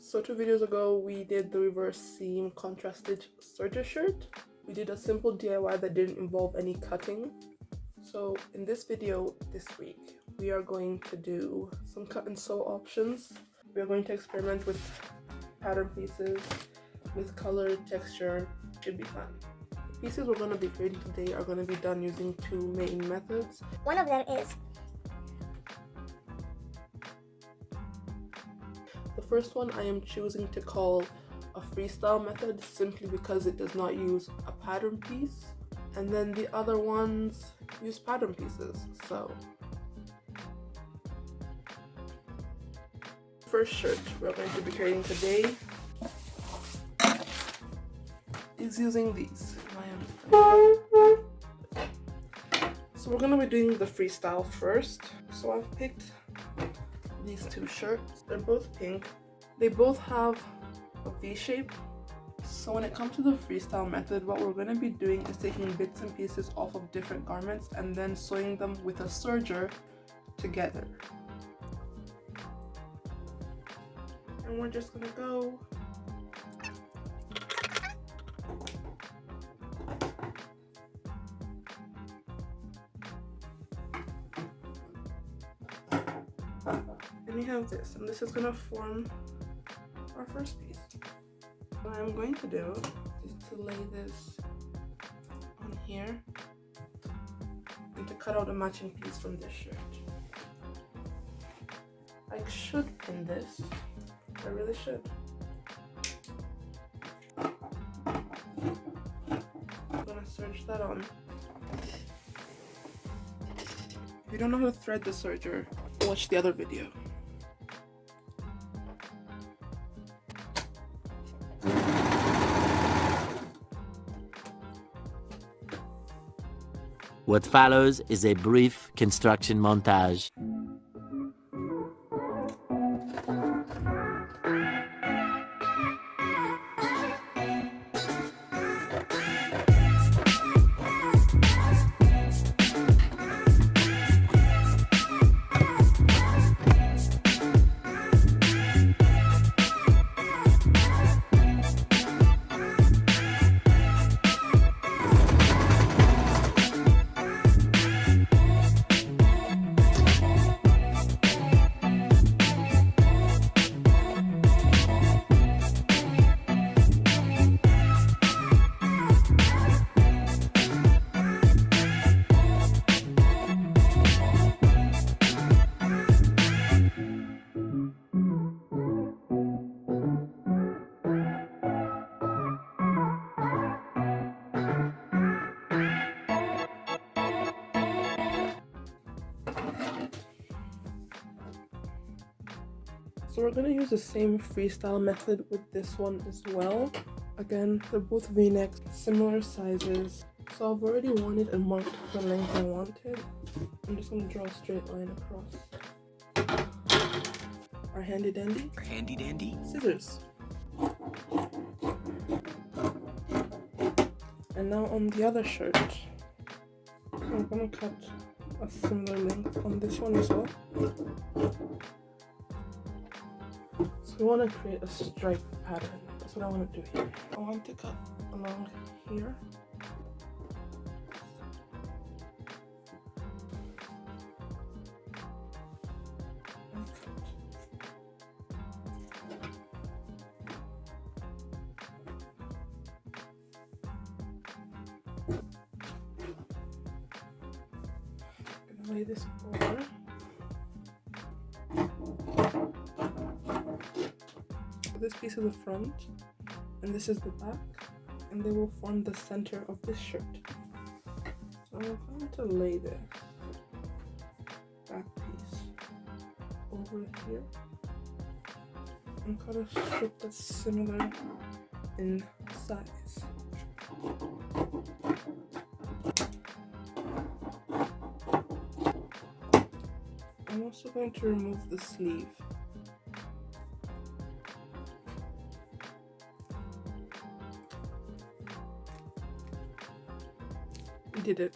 So 2 videos ago we did the reverse seam contrasted Serger shirt. We did a simple DIY that didn't involve any cutting. So in this video this week we are going to do some cut and sew options. We are going to experiment with pattern pieces, with color, texture. Should be fun. The pieces we're going to be creating today are going to be done using 2 main methods. One of them is the first one I am choosing to call a freestyle method simply because it does not use a pattern piece, and then the other ones use pattern pieces. So first shirt we're going to be creating today is using these. So we're going to be doing the freestyle first. So I've picked these 2 shirts. They're both pink. They both have a V shape. So when it comes to the freestyle method, what we're going to be doing is taking bits and pieces off of different garments and then sewing them with a serger together. And we're just going to go and we have this, and this is going to form our first piece. What I'm going to do is to lay this on here and to cut out a matching piece from this shirt. I should pin this. I really should. I'm gonna serge that on. If you don't know how to thread the serger, watch the other video. What follows is a brief construction montage. So we're going to use the same freestyle method with this one as well. Again, they're both v-necks, similar sizes. So I've already worn it and marked the length I wanted. I'm just going to draw a straight line across. Our handy dandy scissors. And now on the other shirt, so I'm going to cut a similar length on this one as well. So we want to create a stripe pattern. That's what I want to do here. I want to cut along here. And cut. I'm gonna lay this over. This piece is the front and this is the back, and they will form the center of this shirt. So I'm going to lay this back piece over here and cut a strip that's similar in size. I'm also going to remove the sleeve. Did it.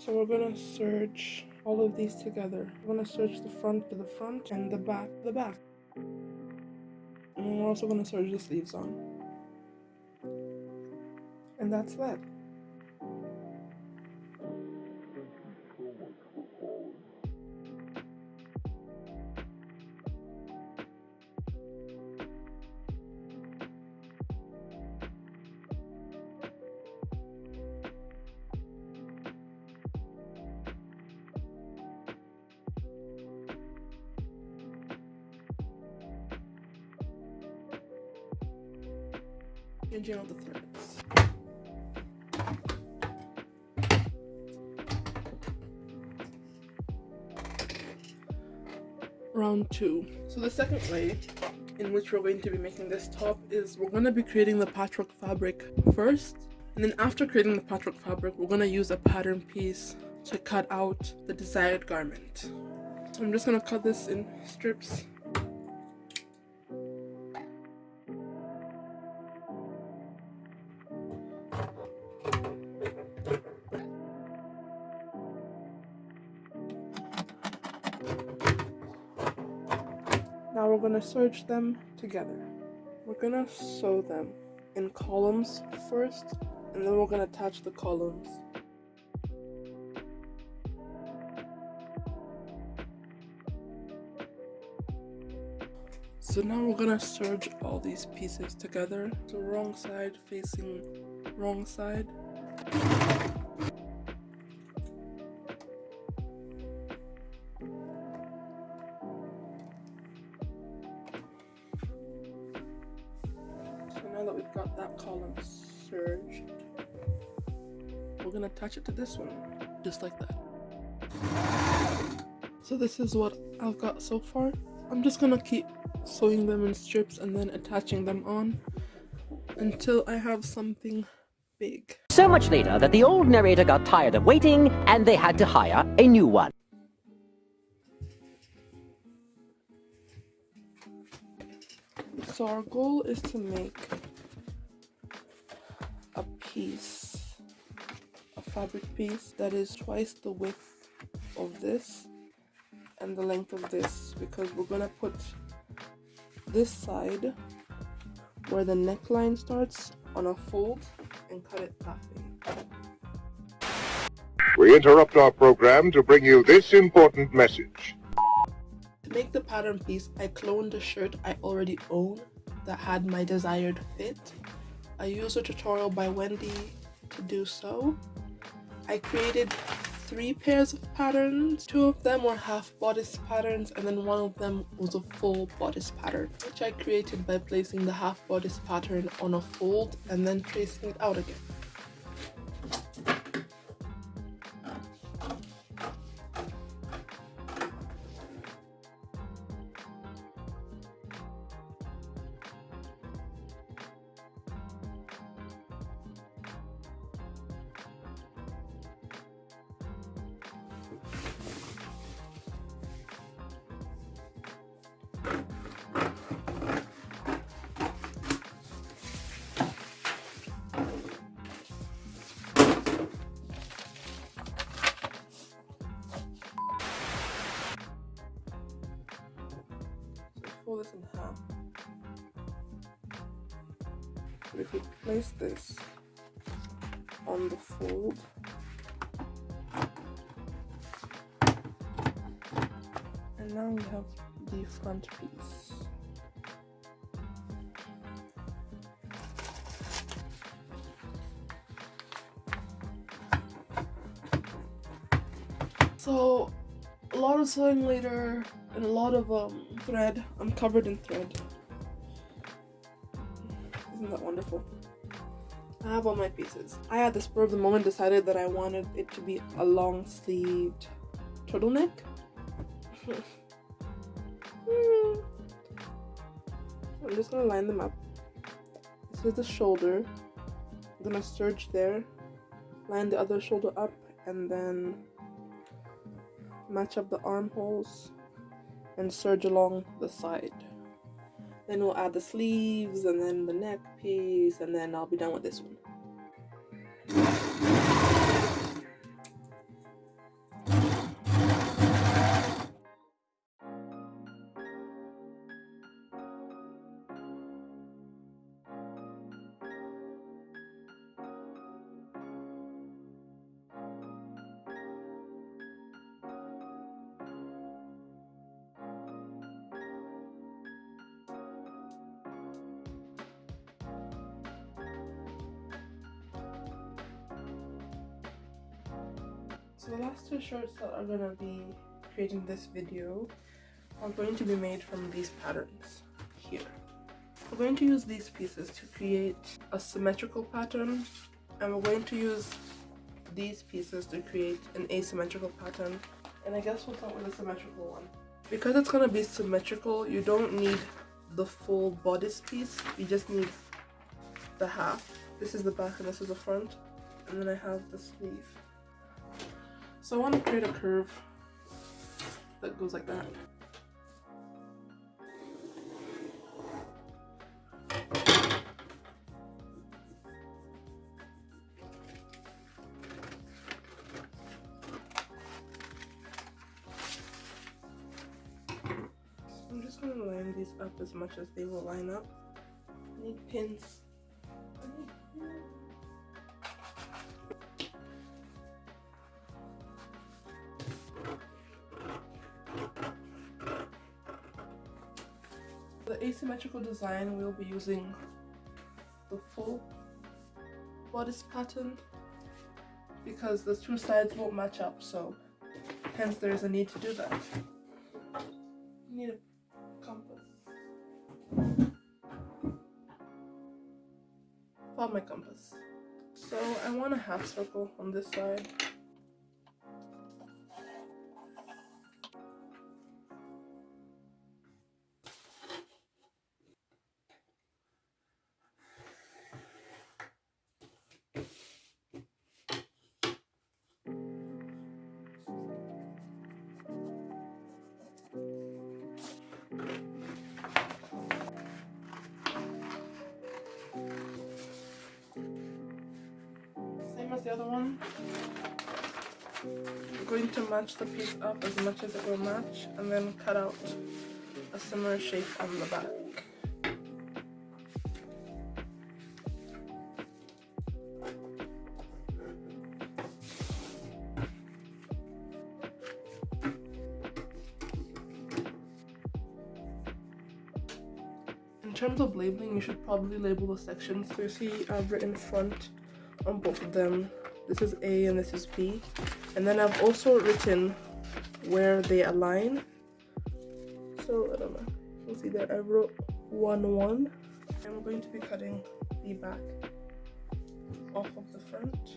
So we're gonna serge all of these together. We're gonna serge the front to the front and the back to the back. And we're also gonna serge the sleeves on. And that's that. Changing out the threads. Round 2. So the second way in which we're going to be making this top is we're going to be creating the patchwork fabric first, and then after creating the patchwork fabric, we're going to use a pattern piece to cut out the desired garment. So I'm just going to cut this in strips. Now we're going to serge them together. We're going to sew them in columns first, and then we're going to attach the columns. So now we're going to serge all these pieces together. So wrong side facing wrong side. Now that we've got that column serged, we're gonna attach it to this one, just like that. So this is what I've got so far. I'm just gonna keep sewing them in strips and then attaching them on until I have something big. So much later that the old narrator got tired of waiting and they had to hire a new one. So our goal is to make a piece, a fabric piece that is twice the width of this and the length of this, because we're gonna put this side where the neckline starts on a fold and cut it that way. We interrupt our program to bring you this important message. To make the pattern piece, I cloned a shirt I already own that had my desired fit. I used a tutorial by Wendy to do so. I created 3 pairs of patterns. 2 of them were half bodice patterns, and then 1 of them was a full bodice pattern, which I created by placing the half bodice pattern on a fold and then tracing it out again. Fold this in half. But if we place this on the fold, and now we have the front piece. So a lot of sewing later and a lot of thread. I'm covered in thread. Isn't that wonderful? I have all my pieces. I at the spur of the moment decided that I wanted it to be a long sleeved turtleneck. I'm just gonna line them up. This is the shoulder. I'm gonna serge there, line the other shoulder up, and then match up the armholes and serge along the side. Then we'll add the sleeves and then the neck piece, and then I'll be done with this one. So the last two shirts that are going to be creating this video are going to be made from these patterns here. We're going to use these pieces to create a symmetrical pattern, and we're going to use these pieces to create an asymmetrical pattern. And I guess we'll start with a symmetrical one. Because it's going to be symmetrical, you don't need the full bodice piece, you just need the half. This is the back and this is the front, and then I have the sleeve. So I want to create a curve that goes like that. So I'm just going to line these up as much as they will line up. I need pins. The asymmetrical design, we'll be using the full bodice pattern because the two sides won't match up, so hence there is a need to do that. You need a compass. Found my compass. So I want a half circle on this side. As the other one, we're going to match the piece up as much as it will match and then cut out a similar shape on the back. In terms of labeling, you should probably label the sections. So you see I've written front on both of them. This is A and this is B, and then I've also written where they align. So I don't know, you'll see that I wrote 1 1, and we're going to be cutting the back off of the front.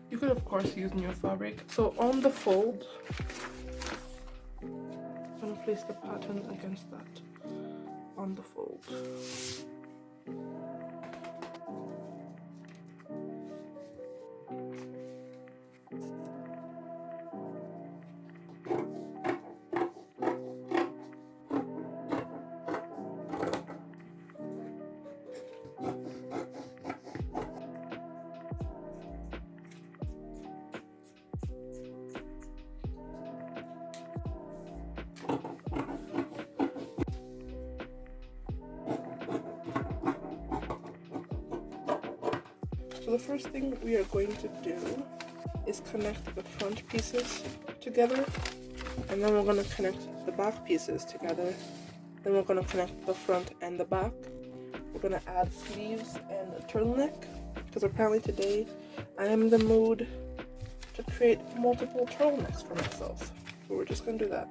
You could of course use new fabric. So on the fold, I'm going to place the pattern against that on the fold. So the first thing we are going to do is connect the front pieces together, and then we're going to connect the back pieces together. Then we're going to connect the front and the back. We're going to add sleeves and a turtleneck because apparently today I am in the mood to create multiple turtlenecks for myself. So we're just going to do that.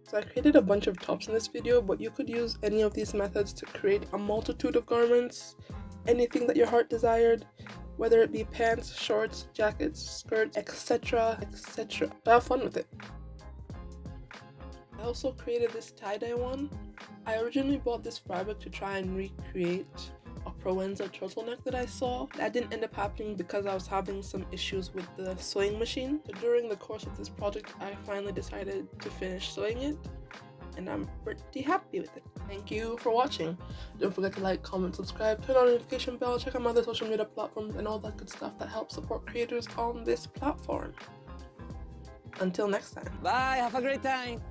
So I created a bunch of tops in this video, but you could use any of these methods to create a multitude of garments, anything that your heart desired, whether it be pants, shorts, jackets, skirts, etc, etc. Have fun with it. I also created this tie-dye one. I originally bought this fabric to try and recreate a Proenza turtleneck that I saw. That didn't end up happening because I was having some issues with the sewing machine. So during the course of this project, I finally decided to finish sewing it, and I'm pretty happy with it. Thank you for watching. Don't forget to like, comment, subscribe, turn on the notification bell, check out my other social media platforms, and all that good stuff that helps support creators on this platform. Until next time. Bye, have a great time.